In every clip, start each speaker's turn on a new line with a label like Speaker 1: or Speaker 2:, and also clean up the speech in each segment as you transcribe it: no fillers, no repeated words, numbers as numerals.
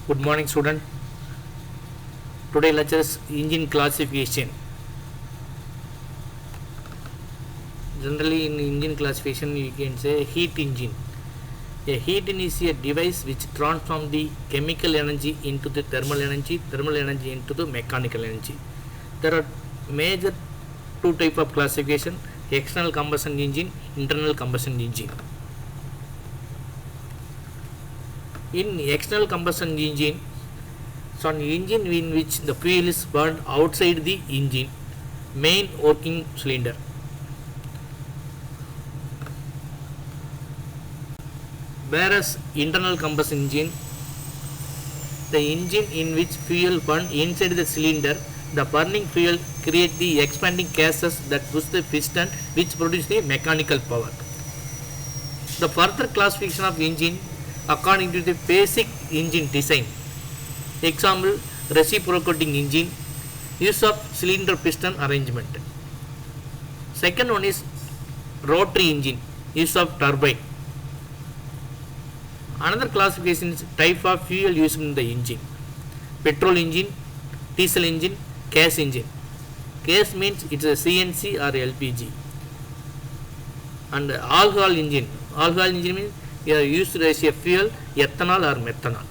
Speaker 1: Good morning, student. Today lecture is engine classification. Generally, in engine classification, you can say heat engine. A heat engine is a device which transforms the chemical energy into the thermal energy into the mechanical energy. There are major two type of classification: external combustion engine, internal combustion engine. In external combustion engine, so an engine in which the fuel is burned outside the engine main working cylinder. Whereas internal combustion engine, the engine in which fuel burned inside the cylinder, the burning fuel create the expanding gases that push the piston, which produce the mechanical power. The further classification of engine according to the basic engine design. Example: reciprocating engine, use of cylinder piston arrangement. Second one is rotary engine, use of turbine. Another classification is type of fuel used in the engine: petrol engine, diesel engine, gas engine. Gas means it is a CNC or LPG. And alcohol engine. Alcohol engine means used as a fuel, ethanol or methanol.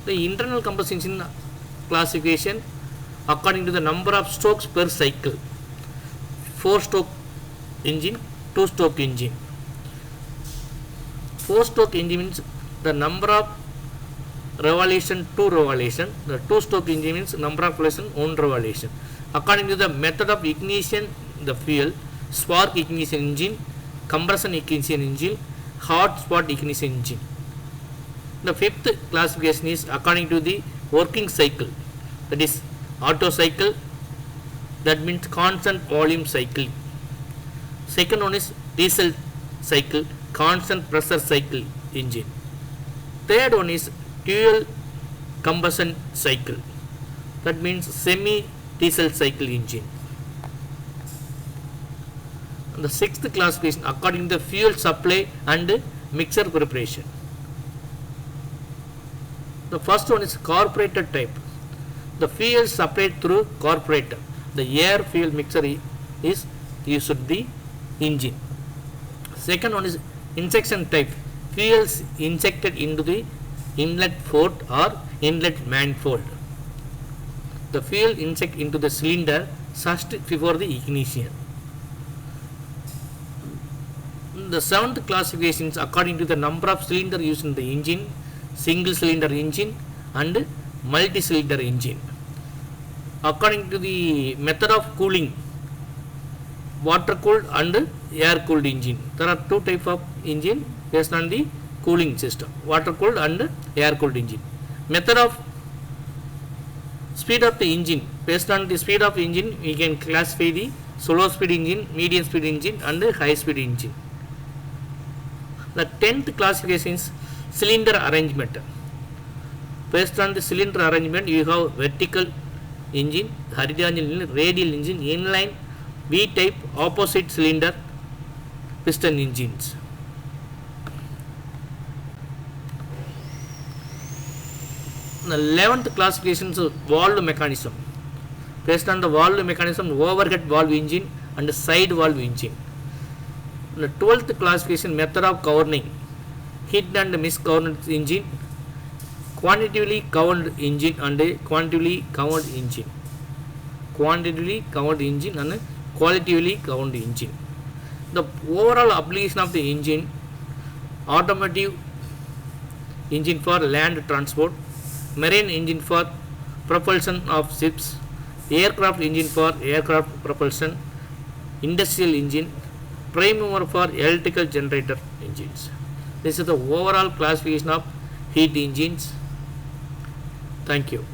Speaker 1: The internal combustion engine classification according to the number of strokes per cycle: 4-stroke engine, 2-stroke engine. 4-stroke engine means the number of revolution, 2 revolution. The 2-stroke engine means number of revolution, 1 revolution. According to the method of ignition, the fuel: spark ignition engine, compression ignition engine, hot spot ignition engine. The fifth classification is according to the working cycle, that is Otto cycle, that means constant volume cycle. Second one is diesel cycle, constant pressure cycle engine. Third one is dual combustion cycle, that means semi diesel cycle engine. And the sixth classification according to the fuel supply and mixer preparation. The first one is carburetor type. The fuel supplied through carburetor. The air fuel mixer is used in the engine. Second one is injection type. Fuels injected into the inlet port or inlet manifold. The fuel injected into the cylinder just before the ignition. The seventh classification is according to the number of cylinder used in the engine: single cylinder engine and multi-cylinder engine. According to the method of cooling: water cooled and air cooled engine. There are two types of engine based on the cooling system: water cooled and air cooled engine. Method of speed of the engine: based on the speed of engine we can classify the slow speed engine, medium speed engine and high speed engine. The 10th classification is cylinder arrangement. Based on the cylinder arrangement, you have vertical engine, horizontal engine, radial engine, inline, V-type, opposite cylinder, piston engines. The 11th classification is valve mechanism. Based on the valve mechanism, overhead valve engine and side valve engine. The 12th classification method of governing: hit and miss governed engine, quantitatively governed engine and quantitatively governed engine. Quantitatively governed engine and qualitatively governed engine. The overall application of the engine: automotive engine for land transport, marine engine for propulsion of ships, aircraft engine for aircraft propulsion, industrial engine, prime mover for electrical generator engines. This is the overall classification of heat engines. Thank you.